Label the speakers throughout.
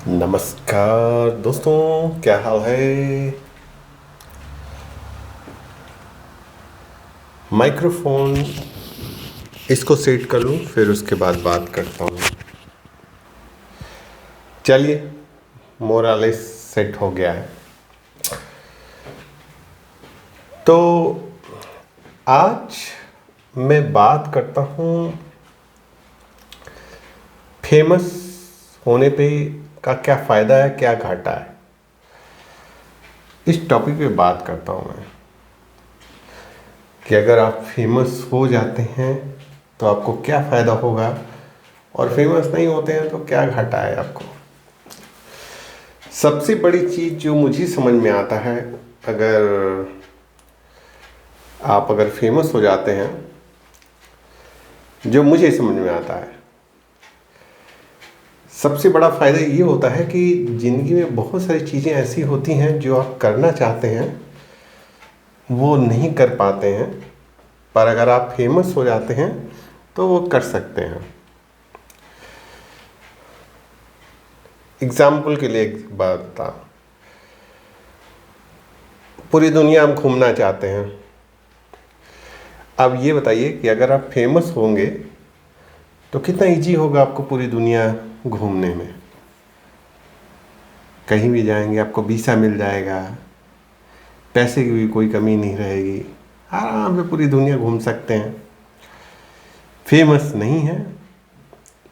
Speaker 1: नमस्कार दोस्तों, क्या हाल है। माइक्रोफोन इसको सेट कर लूँ, फिर उसके बाद बात करता हूँ। चलिए, मोरालेस सेट हो गया है। तो आज मैं बात करता हूँ फेमस होने पे का क्या फ़ायदा है, क्या घाटा है। इस टॉपिक पे बात करता हूँ मैं कि अगर आप फेमस हो जाते हैं तो आपको क्या फ़ायदा होगा, और फेमस नहीं होते हैं तो क्या घाटा है आपको। सबसे बड़ी चीज़ जो मुझे समझ में आता है, अगर फेमस हो जाते हैं, जो मुझे समझ में आता है, सबसे बड़ा फ़ायदा ये होता है कि ज़िंदगी में बहुत सारी चीज़ें ऐसी होती हैं जो आप करना चाहते हैं वो नहीं कर पाते हैं, पर अगर आप फेमस हो जाते हैं तो वो कर सकते हैं। एग्जाम्पल के लिए एक बात बता, पूरी दुनिया हम घूमना चाहते हैं। अब ये बताइए कि अगर आप फेमस होंगे तो कितना इजी होगा आपको पूरी दुनिया घूमने में। कहीं भी जाएंगे आपको वीसा मिल जाएगा, पैसे की भी कोई कमी नहीं रहेगी, आराम से पूरी दुनिया घूम सकते हैं। फेमस नहीं है,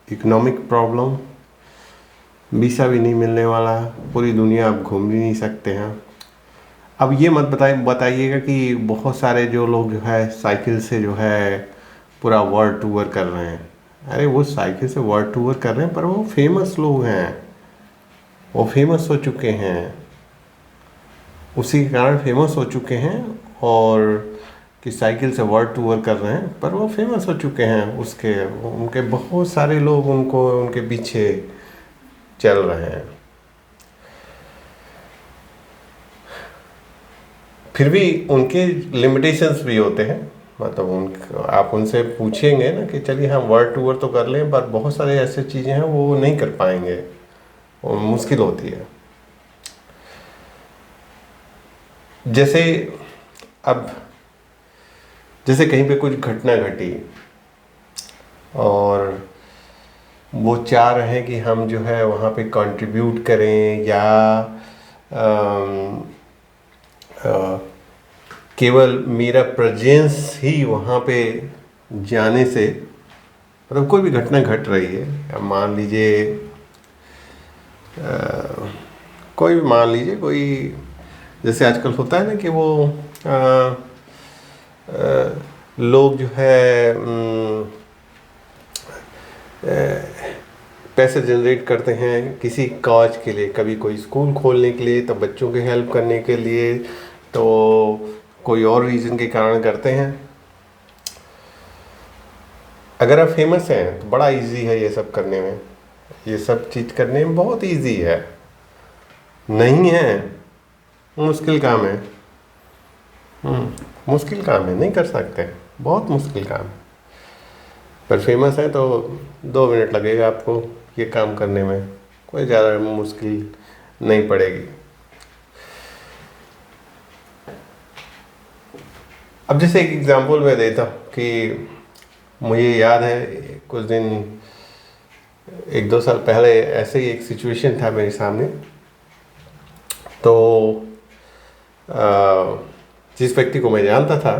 Speaker 1: इकोनॉमिक प्रॉब्लम, वीसा भी नहीं मिलने वाला, पूरी दुनिया आप घूम भी नहीं सकते हैं। अब ये मत बताइएगा कि बहुत सारे जो लोग जो है साइकिल से जो है पूरा वर्ल्ड टूर कर रहे हैं। अरे वो साइकिल से वर्ल्ड टूर कर रहे हैं, पर वो फेमस लोग हैं, वो फेमस हो चुके हैं, उसी के कारण फेमस हो चुके हैं। और कि साइकिल से वर्ल्ड टूर कर रहे हैं, पर वो फेमस हो चुके हैं, उसके उनके बहुत सारे लोग उनको उनके पीछे चल रहे हैं। फिर भी उनके लिमिटेशंस भी होते हैं। मतलब आप उनसे पूछेंगे ना कि चलिए हम वर्ल्ड टूर तो कर लें, पर बहुत सारे ऐसे चीज़ें हैं वो नहीं कर पाएंगे, वो मुश्किल होती है। जैसे अब जैसे कहीं पे कुछ घटना घटी और वो चाह रहे हैं कि हम जो है वहाँ पे कंट्रीब्यूट करें, या अम, अ, केवल मेरा प्रेजेंस ही वहाँ पे जाने से, मतलब कोई भी घटना घट रही है, अब मान लीजिए कोई भी मान लीजिए कोई, जैसे आजकल होता है ना कि वो लोग जो है पैसे जनरेट करते हैं किसी काज के लिए, कभी कोई स्कूल खोलने के लिए, तो बच्चों की हेल्प करने के लिए, तो कोई और रीज़न के कारण करते हैं। अगर आप फेमस हैं तो बड़ा इजी है ये सब करने में, ये सब चीज़ करने में बहुत इजी है। नहीं है, मुश्किल काम है। मुश्किल काम है, नहीं कर सकते, बहुत मुश्किल काम है। पर फेमस है तो 2 मिनट लगेगा आपको ये काम करने में, कोई ज़्यादा मुश्किल नहीं पड़ेगी। अब जैसे एक एग्जांपल मैं देता हूँ कि मुझे याद है कुछ दिन 1-2 साल पहले ऐसे ही एक सिचुएशन था मेरे सामने। तो जिस व्यक्ति को मैं जानता था,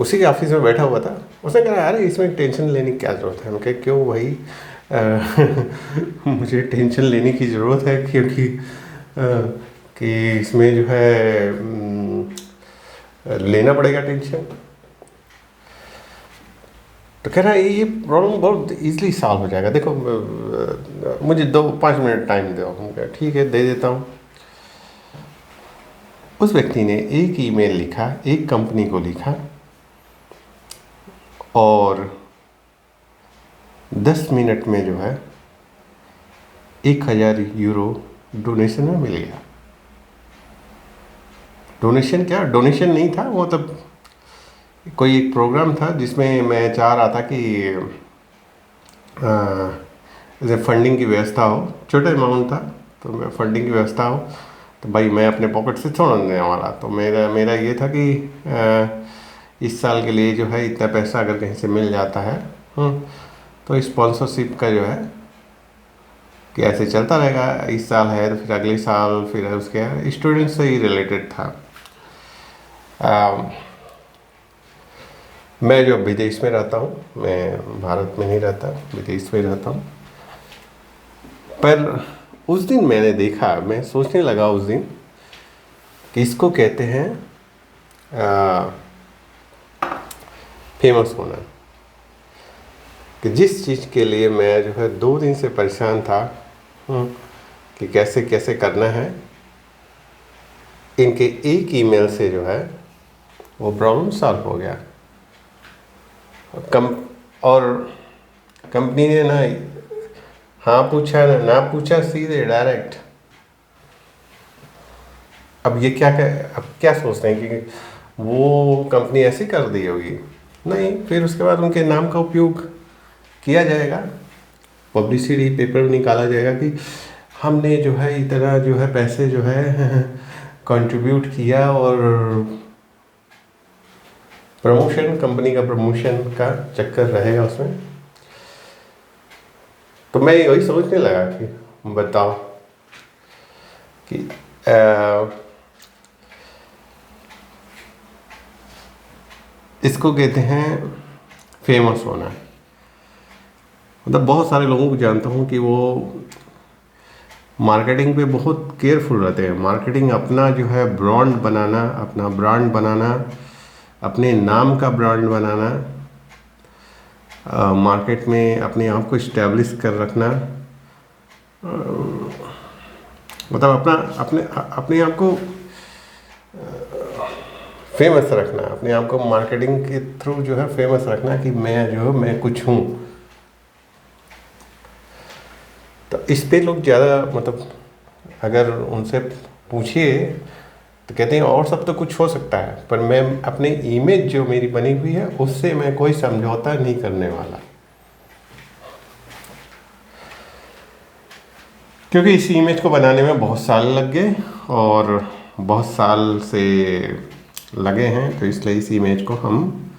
Speaker 1: उसी के ऑफिस में बैठा हुआ था। उसने कहा अरे इसमें टेंशन लेने की क्या ज़रूरत है। मैं कहा क्यों भाई, मुझे टेंशन लेने की ज़रूरत है क्योंकि कि इसमें जो है लेना पड़ेगा टेंशन। तो कह रहा है ये प्रॉब्लम बहुत इजीली सॉल्व हो जाएगा, देखो मुझे 2-5 मिनट टाइम दो। हम कहा ठीक है, दे देता हूँ। उस व्यक्ति ने एक ईमेल लिखा, एक कंपनी को लिखा, और 10 मिनट में जो है 1000 यूरो डोनेशन में मिल गया। डोनेशन क्या, डोनेशन नहीं था वो, तब कोई एक प्रोग्राम था जिसमें मैं चाह रहा था कि जैसे फंडिंग की व्यवस्था हो, छोटा अमाउंट था तो मैं फंडिंग की व्यवस्था हो तो भाई मैं अपने पॉकेट से छोड़ देने वाला। तो मेरा मेरा ये था कि इस साल के लिए जो है इतना पैसा अगर कहीं से मिल जाता है तो स्पॉन्सरशिप का जो है कि ऐसे चलता रहेगा। इस साल है तो फिर अगले साल, फिर उसके स्टूडेंट से ही रिलेटेड था। मैं जो विदेश में रहता हूँ, मैं भारत में नहीं रहता, विदेश में रहता हूँ। पर उस दिन मैंने देखा, मैं सोचने लगा उस दिन कि इसको कहते हैं फेमस होना। कि जिस चीज़ के लिए मैं जो है 2 दिन से परेशान था कि कैसे कैसे करना है, इनके एक ईमेल से जो है वो प्रॉब्लम सॉल्व हो गया। और कंपनी ने ना हाँ पूछा ना पूछा, सीधे डायरेक्ट। अब ये अब क्या सोचते हैं कि वो कंपनी ऐसी कर दी होगी? नहीं, फिर उसके बाद उनके नाम का उपयोग किया जाएगा, पब्लिसिटी पेपर में निकाला जाएगा कि हमने जो है इतना जो है पैसे जो है कंट्रीब्यूट किया, और प्रमोशन, कंपनी का प्रमोशन का चक्कर रहेगा उसमें। तो मैं वही सोचने लगा कि बताओ कि इसको कहते हैं फेमस होना। मतलब बहुत सारे लोगों को जानता हूँ कि वो मार्केटिंग पे बहुत केयरफुल रहते हैं। मार्केटिंग, अपना जो है ब्रांड बनाना, अपना ब्रांड बनाना, अपने नाम का ब्रांड बनाना, मार्केट में अपने आप को इस्टेब्लिश कर रखना, मतलब अपने आप को फेमस रखना, अपने आप को मार्केटिंग के थ्रू जो है फेमस रखना कि मैं कुछ हूँ। तो इस पे लोग ज़्यादा, मतलब अगर उनसे पूछिए तो कहते हैं और सब तो कुछ हो सकता है, पर मैं अपने इमेज जो मेरी बनी हुई है उससे मैं कोई समझौता नहीं करने वाला। क्योंकि इस इमेज को बनाने में बहुत साल लग गए और बहुत साल से लगे हैं, तो इसलिए इस इमेज को हम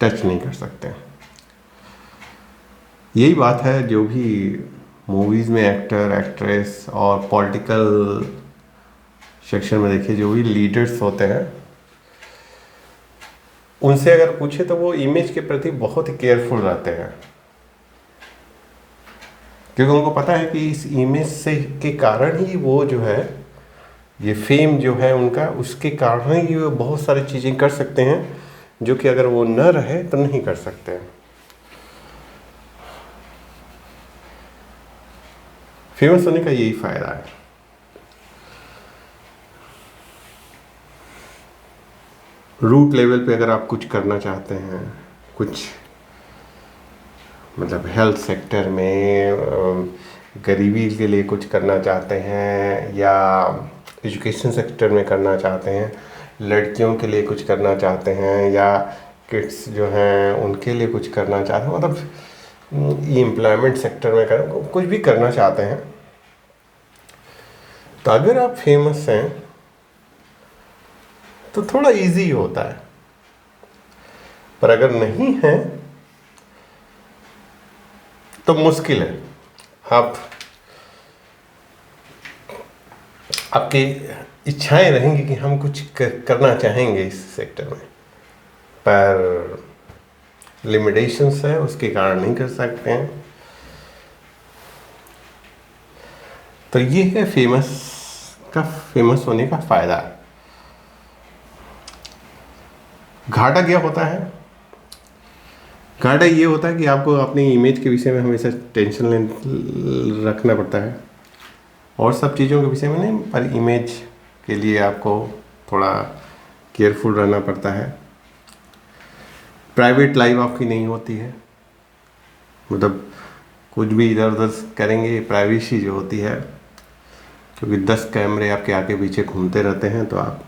Speaker 1: टच नहीं कर सकते। यही बात है, जो भी मूवीज़ में एक्टर, एक्ट्रेस और पॉलिटिकल सेक्शन में देखिए, जो भी लीडर्स होते हैं, उनसे अगर पूछे तो वो इमेज के प्रति बहुत ही केयरफुल रहते हैं। क्योंकि उनको पता है कि इस इमेज से के कारण ही वो जो है, ये फेम जो है उनका, उसके कारण ही वो बहुत सारी चीज़ें कर सकते हैं जो कि अगर वो न रहे तो नहीं कर सकते हैं। फेमस होने का यही फायदा है। रूट लेवल पे अगर आप कुछ करना चाहते हैं, कुछ मतलब हेल्थ सेक्टर में गरीबी के लिए कुछ करना चाहते हैं, या एजुकेशन सेक्टर में करना चाहते हैं, लड़कियों के लिए कुछ करना चाहते हैं, या किड्स जो हैं उनके लिए कुछ करना चाहते हैं, मतलब एम्प्लॉयमेंट सेक्टर में कुछ भी करना चाहते हैं, तो अगर आप फेमस हैं तो थोड़ा इजी होता है। पर अगर नहीं है तो मुश्किल है। आपकी इच्छाएं रहेंगी कि हम कुछ करना चाहेंगे इस सेक्टर में, पर लिमिटेशंस है, उसके कारण नहीं कर सकते हैं। तो ये है फेमस होने का फायदा। घाटा क्या होता है? घाटा ये होता है कि आपको अपनी इमेज के विषय में हमेशा टेंशन रखना पड़ता है, और सब चीज़ों के विषय में नहीं, पर इमेज के लिए आपको थोड़ा केयरफुल रहना पड़ता है। प्राइवेट लाइफ आपकी नहीं होती है, मतलब कुछ भी इधर उधर करेंगे, प्राइवेसी जो होती है, क्योंकि 10 कैमरे आपके आगे पीछे घूमते रहते हैं। तो आप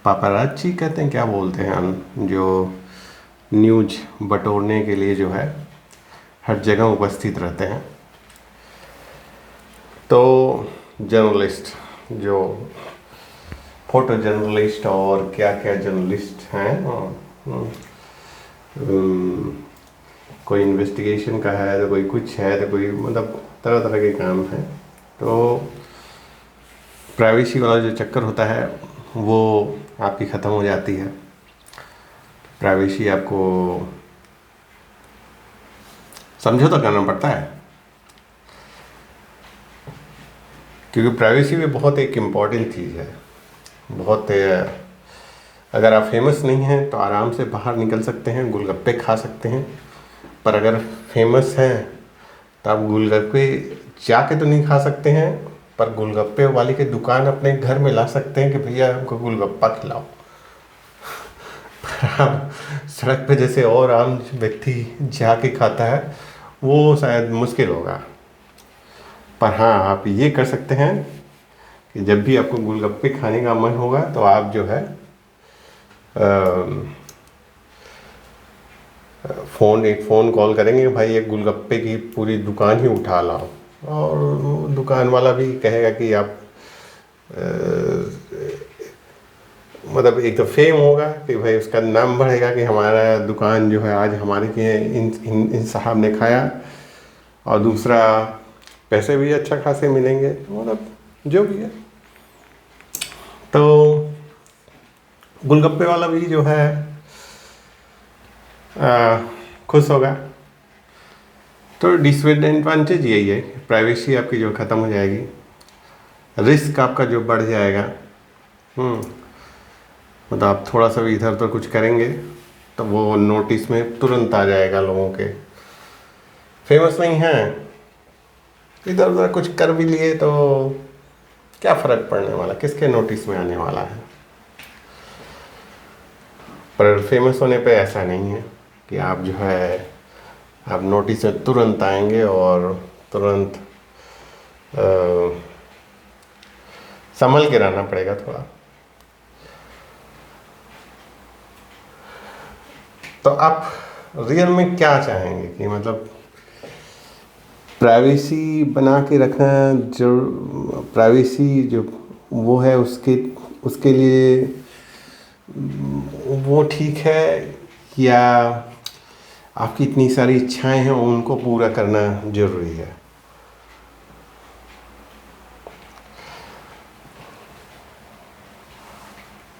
Speaker 1: पापाराची कहते हैं, क्या बोलते हैं, जो न्यूज बटोरने के लिए जो है हर जगह उपस्थित रहते हैं। तो जर्नलिस्ट, जो फोटो जर्नलिस्ट और क्या क्या जर्नलिस्ट हैं, कोई इन्वेस्टिगेशन का है तो कोई कुछ है तो कोई मतलब तरह तरह के काम हैं। तो प्राइवेसी वाला जो चक्कर होता है वो आपकी ख़त्म हो जाती है। प्राइवेसी आपको समझौता करना पड़ता है, क्योंकि प्राइवेसी भी बहुत एक इम्पॉर्टेंट चीज़ है। बहुत अगर आप फेमस नहीं हैं तो आराम से बाहर निकल सकते हैं, गोलगप्पे खा सकते हैं। पर अगर फेमस हैं तो आप गोलगप्पे जाके तो नहीं खा सकते हैं, पर गोलगप्पे वाली की दुकान अपने घर में ला सकते हैं कि भैया हमको गोलगप्पा खिलाओ। पर आप सड़क पे जैसे और आम व्यक्ति जाके खाता है वो शायद मुश्किल होगा। पर हाँ, आप ये कर सकते हैं कि जब भी आपको गोलगप्पे खाने का मन होगा तो आप जो है एक फ़ोन कॉल करेंगे, भाई एक गोलगप्पे की पूरी दुकान ही उठा लाओ, और दुकान वाला भी कहेगा कि आप मतलब एक तो फेम होगा कि भाई उसका नाम बढ़ेगा कि हमारा दुकान जो है आज हमारे के इन साहब ने खाया, और दूसरा पैसे भी अच्छा खासे मिलेंगे, मतलब जो भी है। तो गोलगप्पे वाला भी जो है खुश होगा। तो डिसएडवांटेज यही है, प्राइवेसी आपकी जो ख़त्म हो जाएगी, रिस्क आपका जो बढ़ जाएगा। मतलब आप थोड़ा सा भी इधर उधर कुछ करेंगे तो वो नोटिस में तुरंत आ जाएगा लोगों के। फेमस नहीं है, इधर उधर कुछ कर भी लिए तो क्या फ़र्क पड़ने वाला, किसके नोटिस में आने वाला है। पर फेमस होने पे ऐसा नहीं है कि आप जो है आप नोटिस में तुरंत आएंगे और तुरंत संभल के रहना पड़ेगा थोड़ा। तो आप रियल में क्या चाहेंगे कि मतलब प्राइवेसी बना के रखना, जो प्राइवेसी जो वो है उसके लिए वो ठीक है, या आपकी इतनी सारी इच्छाएं हैं उनको पूरा करना जरूरी है?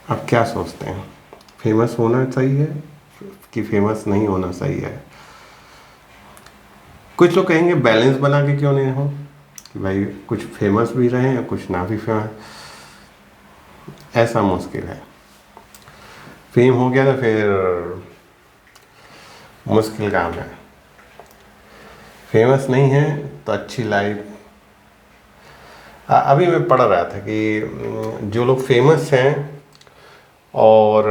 Speaker 1: आप क्या सोचते हैं, फेमस होना सही है कि फेमस नहीं होना सही है? कुछ लोग कहेंगे बैलेंस बना के क्यों नहीं हो, कि भाई कुछ फेमस भी रहें और कुछ ना भी फेमस। ऐसा मुश्किल है, फेम हो गया तो फिर मुश्किल काम है। फेमस नहीं है तो अच्छी लाइफ। अभी मैं पढ़ रहा था कि जो लोग फेमस हैं और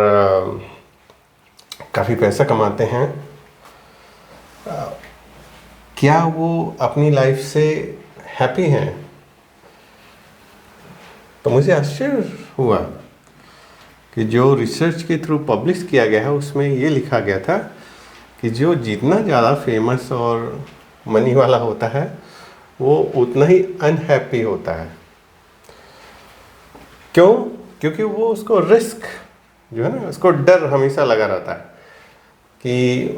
Speaker 1: काफ़ी पैसा कमाते हैं, क्या वो अपनी लाइफ से हैप्पी हैं? तो मुझे आश्चर्य हुआ कि जो रिसर्च के थ्रू पब्लिश किया गया है उसमें ये लिखा गया था कि जो जितना ज़्यादा फेमस और मनी वाला होता है वो उतना ही अनहैप्पी होता है। क्यों? क्योंकि वो उसको रिस्क जो है ना, उसको डर हमेशा लगा रहता है कि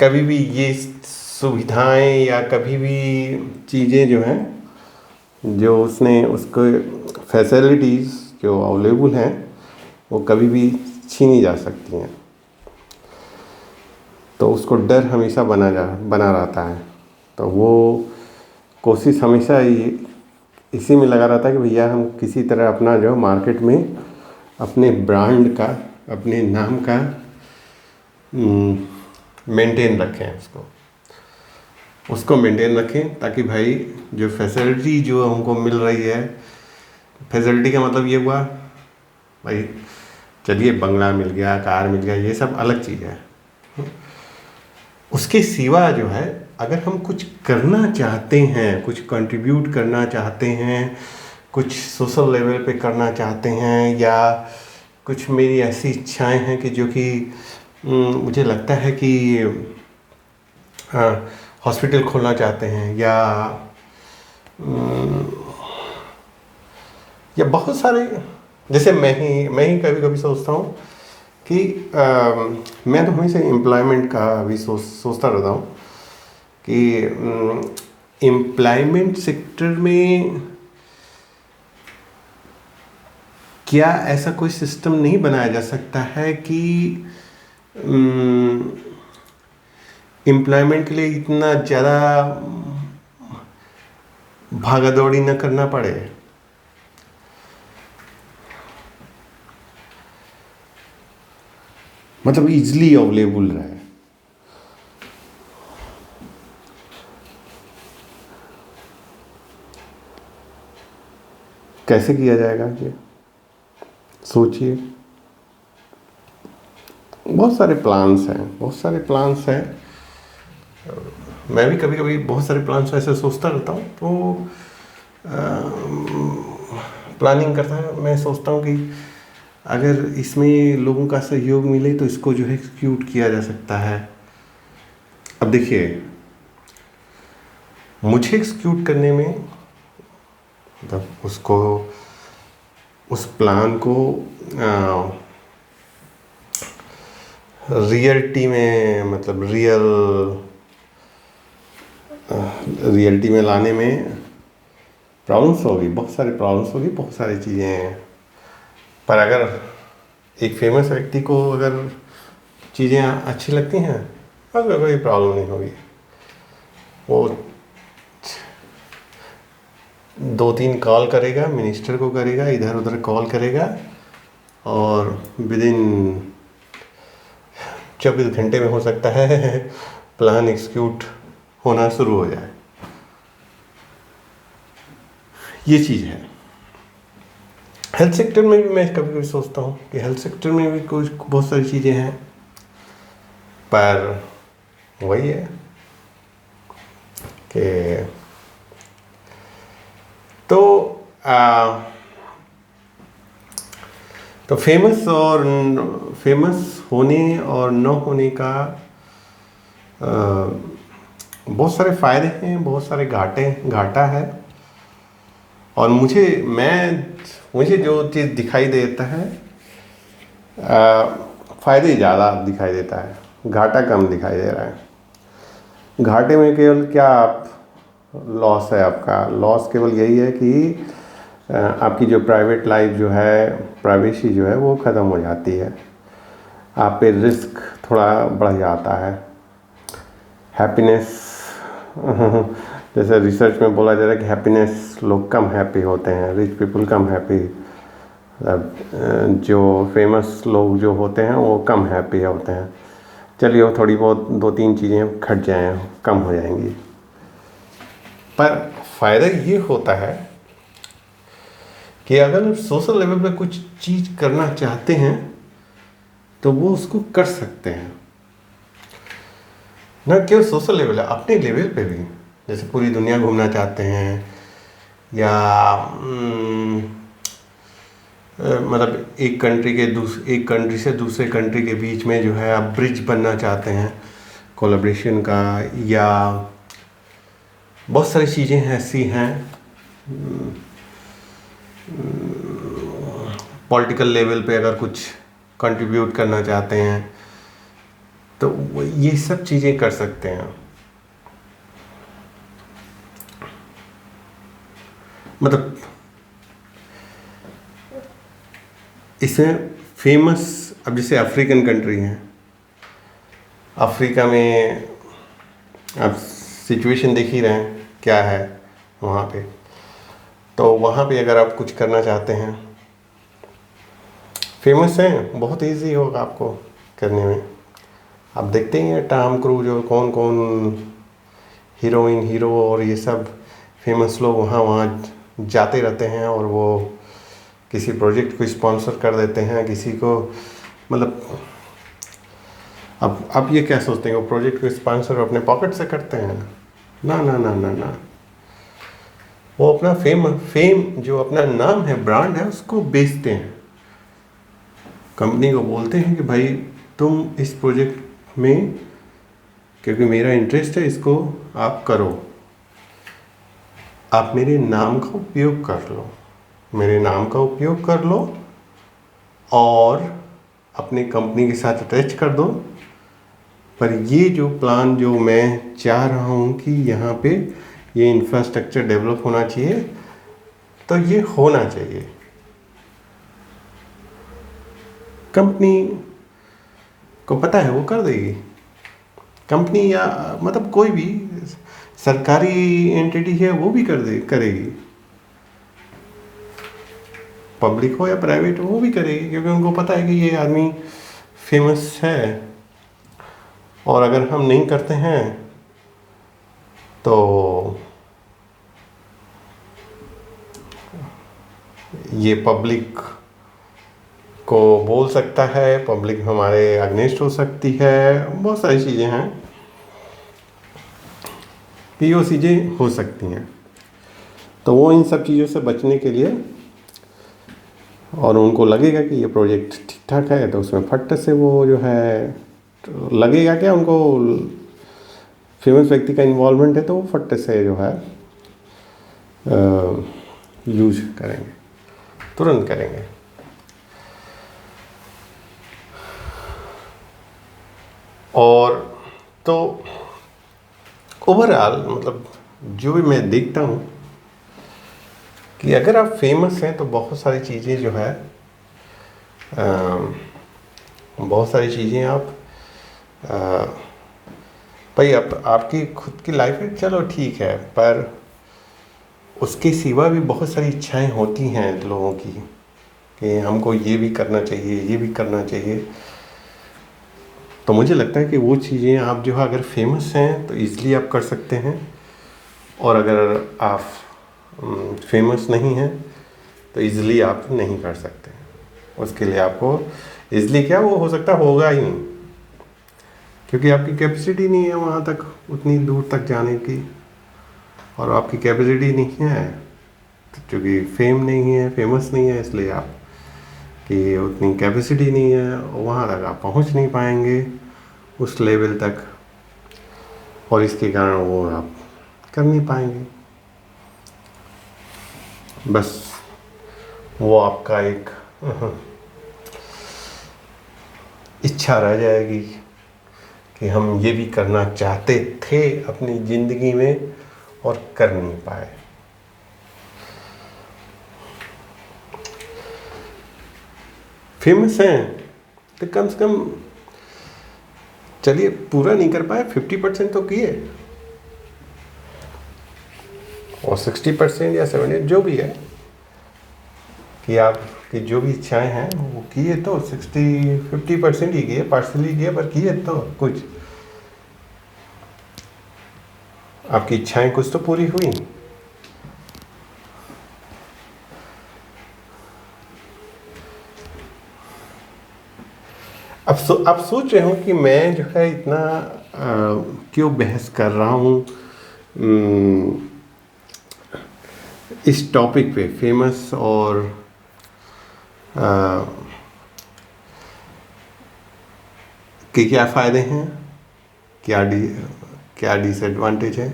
Speaker 1: कभी भी ये सुविधाएं या कभी भी चीज़ें जो हैं, जो उसने उसको फैसिलिटीज़ जो अवेलेबल हैं वो कभी भी छीनी जा सकती हैं। तो उसको डर हमेशा बना रहता है। तो वो कोशिश हमेशा इसी में लगा रहता है कि भैया हम किसी तरह अपना जो मार्केट में अपने ब्रांड का, अपने नाम का मेंटेन रखें, उसको मेंटेन रखें, ताकि भाई जो फैसिलिटी जो हमको मिल रही है, फैसिलिटी का मतलब ये हुआ भाई चलिए बंगला मिल गया, कार मिल गया, ये सब अलग चीज़ है। उसके सिवा जो है अगर हम कुछ करना चाहते हैं, कुछ कंट्रीब्यूट करना चाहते हैं, कुछ सोशल लेवल पे करना चाहते हैं, या कुछ मेरी ऐसी इच्छाएं हैं कि जो कि मुझे लगता है कि हॉस्पिटल खोलना चाहते हैं, या बहुत सारे, जैसे मैं ही कभी कभी सोचता हूँ कि मैं तो हमेशा एम्प्लॉयमेंट का भी सोचता रहता हूँ कि एम्प्लॉयमेंट सेक्टर में क्या ऐसा कोई सिस्टम नहीं बनाया जा सकता है कि एम्प्लॉयमेंट के लिए इतना ज़्यादा भागा दौड़ी न करना पड़े। मतलब इजली अवेलेबल रहे। कैसे किया जाएगा ये सोचिए। बहुत सारे प्लान्स हैं। मैं भी कभी कभी बहुत सारे प्लान्स ऐसे सोचता रहता हूँ, तो प्लानिंग करता है, मैं सोचता हूँ कि अगर इसमें लोगों का सहयोग मिले तो इसको जो है एक्सिक्यूट किया जा सकता है। अब देखिए, मुझे एक्सिक्यूट करने में, मतलब उस प्लान को रियलिटी में, मतलब रियलिटी में लाने में प्रॉब्लम्स होगी, बहुत सारी चीज़ें हैं। पर अगर एक फेमस व्यक्ति को अगर चीज़ें अच्छी लगती हैं तो कोई प्रॉब्लम नहीं होगी। वो 2-3 कॉल करेगा, मिनिस्टर को करेगा, इधर उधर कॉल करेगा, और विदिन 24 घंटे में हो सकता है प्लान एग्जीक्यूट होना शुरू हो जाए। ये चीज़ है। हेल्थ सेक्टर में भी मैं कभी कभी सोचता हूँ कि हेल्थ सेक्टर में भी कुछ बहुत सारी चीज़ें हैं, पर वही है कि तो फेमस होने और न होने का बहुत सारे फ़ायदे हैं, बहुत सारे घाटा है। और मुझे जो चीज़ दिखाई देता है, फ़ायदे ज़्यादा दिखाई देता है, घाटा कम दिखाई दे रहा है। घाटे में केवल क्या लॉस है, आपका लॉस केवल यही है कि आपकी जो प्राइवेट लाइफ जो है, प्राइवेसी जो है वो ख़त्म हो जाती है, आप पे रिस्क थोड़ा बढ़ जाता है। हैप्पीनेस जैसे रिसर्च में बोला जा रहा है कि हैप्पीनेस, लोग कम हैप्पी होते हैं, रिच पीपल कम हैप्पी, जो फेमस लोग जो होते हैं वो कम हैप्पी होते हैं। चलिए, वो थोड़ी बहुत 2-3 चीज़ें घट जाएँ, कम हो जाएंगी। पर फ़ायदा ये होता है कि अगर सोशल लेवल पे कुछ चीज़ करना चाहते हैं तो वो उसको कर सकते हैं। न केवल सोशल लेवल है, अपने लेवल पे भी, जैसे पूरी दुनिया घूमना चाहते हैं, या मतलब एक कंट्री से दूसरे कंट्री के बीच में जो है आप ब्रिज बनना चाहते हैं कोलैबोरेशन का, या बहुत सारी चीज़ें ऐसी हैं। पॉलिटिकल लेवल पे अगर कुछ कंट्रीब्यूट करना चाहते हैं तो ये सब चीज़ें कर सकते हैं। मतलब इसमें फेमस, अब जैसे अफ्रीकन कंट्री हैं, अफ्रीका में आप सिचुएशन देख ही रहे हैं क्या है वहाँ पे। तो वहाँ पे अगर आप कुछ करना चाहते हैं, फेमस हैं, बहुत इजी होगा आपको करने में। आप देखते ही हैं टॉम क्रूज और कौन हीरो और ये सब फेमस लोग वहाँ जाते रहते हैं, और वो किसी प्रोजेक्ट को स्पॉन्सर कर देते हैं किसी को। मतलब अब ये क्या सोचते हैं, वो प्रोजेक्ट को स्पॉन्सर अपने पॉकेट से करते हैं? ना ना ना ना ना, वो अपना फेम जो अपना नाम है, ब्रांड है, उसको बेचते हैं। कंपनी को बोलते हैं कि भाई तुम इस प्रोजेक्ट में, क्योंकि मेरा इंटरेस्ट है, इसको आप करो, आप मेरे नाम का उपयोग कर लो, मेरे नाम का उपयोग कर लो और अपने कंपनी के साथ अटैच कर दो। पर ये जो प्लान जो मैं चाह रहा हूँ कि यहाँ पे ये इंफ्रास्ट्रक्चर डेवलप होना चाहिए, तो ये होना चाहिए। कंपनी को पता है, वो कर देगी। कंपनी या मतलब कोई भी सरकारी एंटिटी है वो भी करेगी। पब्लिक हो या प्राइवेट हो वो भी करेगी, क्योंकि उनको पता है कि ये आदमी फेमस है। और अगर हम नहीं करते हैं तो ये पब्लिक को बोल सकता है, पब्लिक हमारे अगेंस्ट हो सकती है, बहुत सारी चीज़ें हैं, चीज़ें हो सकती हैं। तो वो इन सब चीज़ों से बचने के लिए, और उनको लगेगा कि ये प्रोजेक्ट ठीक ठाक है, तो उसमें फट से वो जो है, तो लगेगा क्या उनको फेमस व्यक्ति का इन्वॉल्वमेंट है, तो वो फट से जो है यूज करेंगे, तुरंत करेंगे। और तो ओवरऑल मतलब जो भी मैं देखता हूँ कि अगर आप फेमस हैं तो बहुत सारी चीज़ें जो है, बहुत सारी चीज़ें आप भाई आपकी खुद की लाइफ है, चलो ठीक है, पर उसके सिवा भी बहुत सारी इच्छाएं होती हैं लोगों की कि हमको ये भी करना चाहिए, ये भी करना चाहिए। तो मुझे लगता है कि वो चीज़ें आप जो है अगर फेमस हैं तो ईज़िली आप कर सकते हैं, और अगर आप फेमस नहीं हैं तो ईज़िली आप नहीं कर सकते। उसके लिए आपको ईज़िली क्या वो हो सकता होगा ही नहीं, क्योंकि आपकी कैपेसिटी नहीं है वहाँ तक, उतनी दूर तक जाने की, और आपकी कैपेसिटी नहीं है तो क्योंकि फेम नहीं है, फेमस नहीं है, इसलिए आप कि उतनी कैपेसिटी नहीं है, वहाँ तक आप पहुँच नहीं पाएंगे उस लेवल तक, और इसके कारण वो आप कर नहीं पाएंगे। बस वो आपका एक इच्छा रह जाएगी कि हम ये भी करना चाहते थे अपनी ज़िंदगी में और कर नहीं पाए। फेमस हैं तो कम से कम चलिए पूरा नहीं कर पाए, 50% तो किए, और 60% या 70 जो भी है कि आपकी जो भी इच्छाएं हैं वो किए, तो 50% ही किए, पार्शली किए, पर किए तो कुछ, आपकी इच्छाएं कुछ तो पूरी हुई। अब सोच रहे हो कि मैं जो है इतना क्यों बहस कर रहा हूँ इस टॉपिक पे, फेमस और के क्या फ़ायदे हैं, क्या डिसएडवांटेज है,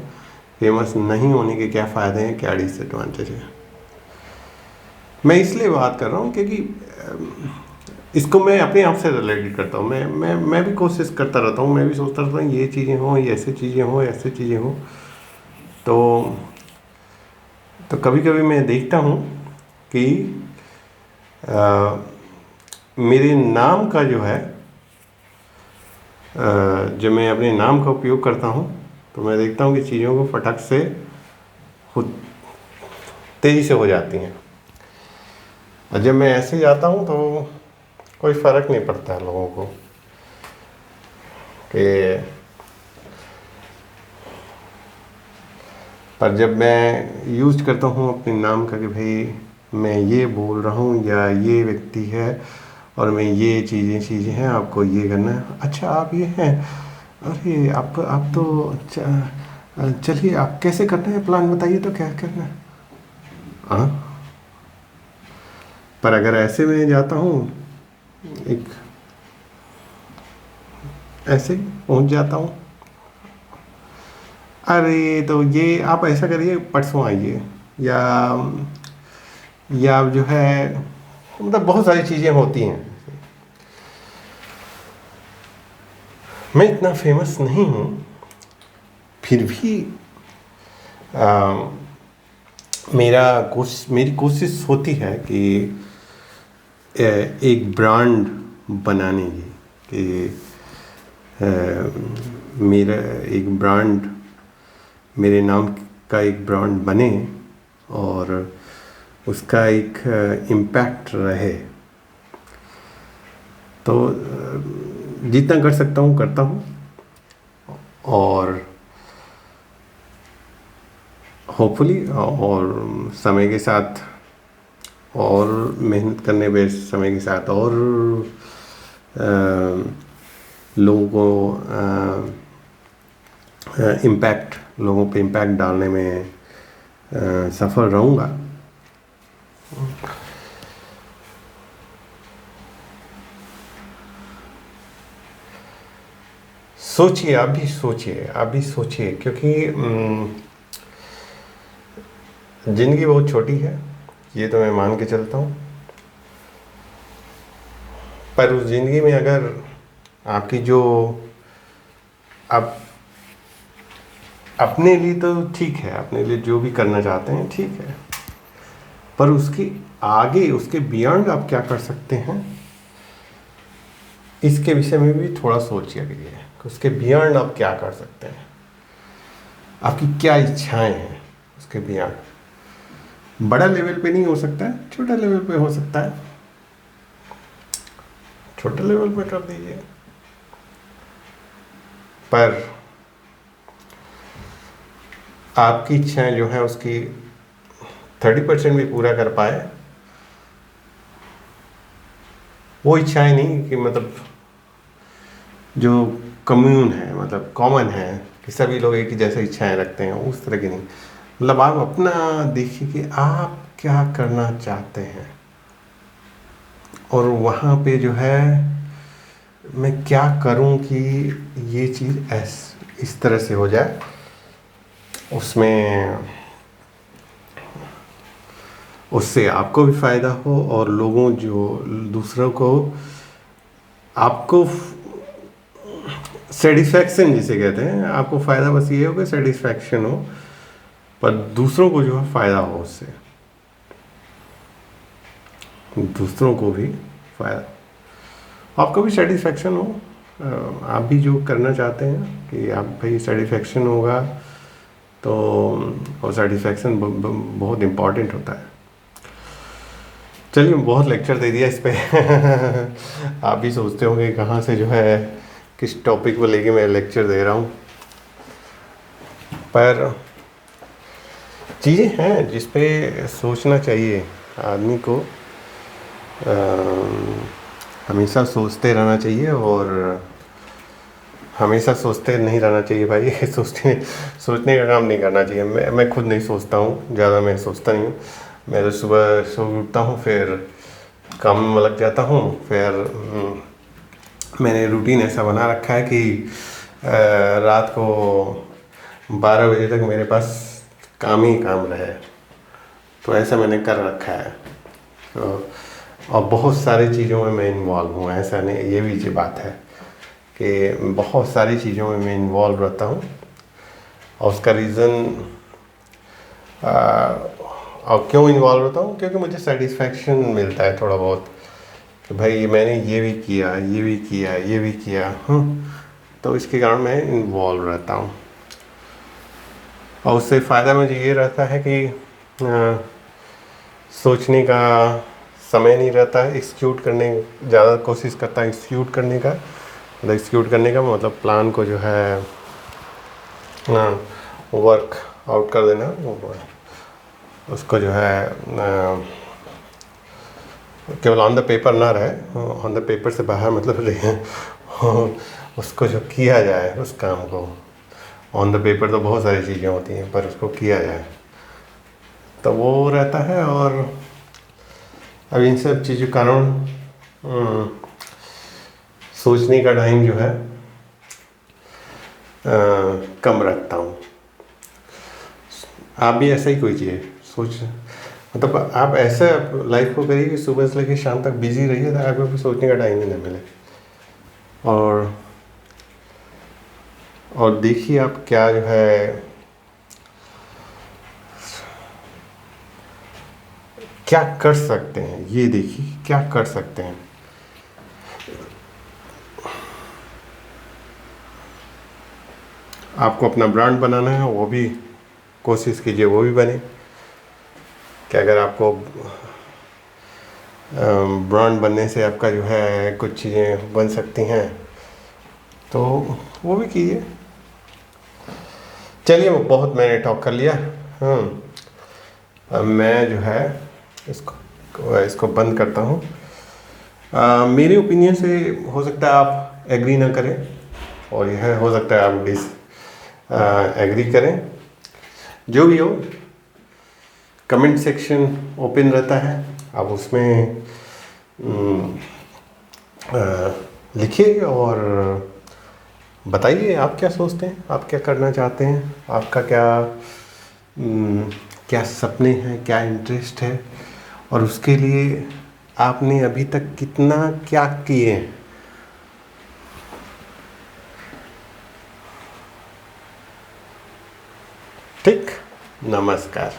Speaker 1: फेमस नहीं होने के क्या फ़ायदे हैं, क्या डिसएडवांटेज है। मैं इसलिए बात कर रहा हूँ क्योंकि इसको मैं अपने आप से रिलेटेड करता हूँ। मैं भी कोशिश करता रहता हूँ, मैं भी सोचता रहता हूँ ये चीज़ें हों, ये ऐसी चीज़ें हों, ऐसी चीज़ें हों। तो कभी कभी मैं देखता हूँ कि मेरे नाम का जो है, जब मैं अपने नाम का उपयोग करता हूँ तो मैं देखता हूँ कि चीज़ों को फटक से तेज़ी से हो जाती हैं, और जब मैं ऐसे जाता हूँ तो कोई फ़र्क नहीं पड़ता है लोगों को कि, पर जब मैं यूज़ करता हूँ अपने नाम का कि भाई मैं ये बोल रहा हूँ या ये व्यक्ति है और मैं ये चीज़ें हैं, आपको ये करना है, अच्छा आप ये हैं, अरे आप तो चलिए आप कैसे करना है, प्लान बताइए तो क्या करना है। हाँ, पर अगर ऐसे में जाता हूँ एक ऐसे ही पहुंच जाता हूँ। अरे तो ये आप ऐसा करिए, परसों आइए, या जो है, मतलब बहुत सारी चीज़ें होती हैं। मैं इतना फेमस नहीं हूँ, फिर भी आ, मेरी कोशिश होती है कि एक ब्रांड बनाने की, कि मेरा एक ब्रांड, मेरे नाम का एक ब्रांड बने और उसका एक इम्पैक्ट रहे। तो जितना कर सकता हूँ करता हूँ, और होपफुली और समय के साथ और मेहनत करने पे समय के साथ और लोगों को लोगों पे इम्पैक्ट डालने में सफल रहूँगा। सोचिए, आप भी सोचिए, क्योंकि ज़िंदगी बहुत छोटी है, ये तो मैं मान के चलता हूँ। पर उस ज़िंदगी में अगर आपकी जो आप अपने लिए तो ठीक है, अपने लिए जो भी करना चाहते हैं ठीक है, पर उसके आगे, उसके बियॉन्ड आप क्या कर सकते हैं, इसके विषय में भी थोड़ा सोचिए कि उसके बियॉन्ड आप क्या कर सकते हैं, आपकी क्या इच्छाएं हैं उसके बियॉन्ड। बड़ा लेवल पे नहीं हो सकता है, छोटा लेवल पे हो सकता है, छोटे लेवल पे कर दीजिए। पर आपकी इच्छाएं जो है उसकी 30% भी पूरा कर पाए, वो इच्छाएं नहीं कि मतलब जो कम्यून है, मतलब कॉमन है कि सभी लोग एक ही जैसे इच्छाएं रखते हैं, उस तरह की नहीं। मतलब आप अपना देखिए कि आप क्या करना चाहते हैं, और वहाँ पे जो है मैं क्या करूँ कि ये चीज़ इस तरह से हो जाए, उसमें उससे आपको भी फ़ायदा हो और लोगों जो दूसरों को, आपको सेटिस्फैक्शन जिसे कहते हैं, आपको फ़ायदा बस ये हो कि सेटिस्फैक्शन हो, पर दूसरों को जो है फ़ायदा हो, उससे दूसरों को भी फ़ायदा, आपको भी सेटिस्फैक्शन हो, आप भी जो करना चाहते हैं कि आप भाई सेटिस्फैक्शन होगा, तो और सेटिस्फैक्शन बहुत इम्पॉर्टेंट होता है। चलिए, बहुत लेक्चर दे दिया इस पे आप भी सोचते होंगे कहाँ से जो है किस टॉपिक को लेके मैं लेक्चर दे रहा हूँ, पर चीज़ें हैं जिस पे सोचना चाहिए आदमी को, हमेशा सोचते रहना चाहिए, और हमेशा सोचते नहीं रहना चाहिए भाई सोचने का काम नहीं करना चाहिए। मैं खुद नहीं सोचता हूँ ज़्यादा, मैं सोचता नहीं हूँ। मैं तो सुबह सो उठता हूँ, फिर काम में लग जाता हूँ, फिर मैंने रूटीन ऐसा बना रखा है कि रात को 12 बजे तक मेरे पास काम ही काम रहे, तो ऐसा मैंने कर रखा है। तो और बहुत सारी चीज़ों में मैं इन्वॉल्व हूँ, ऐसा नहीं, ये भी बात है कि बहुत सारी चीज़ों में मैं इन्वॉल्व रहता हूँ, और उसका रीज़न और क्यों इन्वॉल्व रहता हूँ, क्योंकि मुझे सेटिस्फैक्शन मिलता है थोड़ा बहुत कि भाई मैंने ये भी किया, ये भी किया, ये भी किया, तो इसके कारण मैं इन्वॉल्व रहता हूँ। और उससे फ़ायदा मुझे ये रहता है कि सोचने का समय नहीं रहता है, एक्सिक्यूट करने ज़्यादा कोशिश करता है, एक्सिक्यूट करने का मतलब प्लान को जो है वर्क आउट कर देना, उसको जो है केवल ऑन द पेपर ना रहे, ऑन द पेपर से बाहर मतलब उसको जो किया जाए, उस काम को, ऑन द पेपर तो बहुत सारी चीज़ें होती हैं, पर उसको किया जाए तो वो रहता है। और अब इन सब चीज़ों के कारण सोचने का टाइम जो है कम रखता हूँ। आप भी ऐसा ही कोई कीजिए, सोच मतलब आप ऐसा लाइफ को करिए कि सुबह से लेकर शाम तक बिजी रहिए, तो आपको कुछ सोचने का टाइम ही ना मिले। और देखिए आप क्या जो है क्या कर सकते हैं, ये देखिए क्या कर सकते हैं। आपको अपना ब्रांड बनाना है, वो भी कोशिश कीजिए वो भी बने। कि अगर आपको ब्रांड बनने से आपका जो है कुछ चीज़ें बन सकती हैं तो वो भी कीजिए। चलिए वो बहुत मैंने टॉक कर लिया। अब मैं जो है इसको बंद करता हूँ। मेरे ओपिनियन से हो सकता है आप एग्री ना करें, और यह हो सकता है आप एग्री करें। जो भी हो, कमेंट सेक्शन ओपन रहता है, आप उसमें लिखिए और बताइए आप क्या सोचते हैं, आप क्या करना चाहते हैं, आपका क्या सपने हैं, क्या इंटरेस्ट है, और उसके लिए आपने अभी तक कितना क्या किए हैं। ठीक, नमस्कार।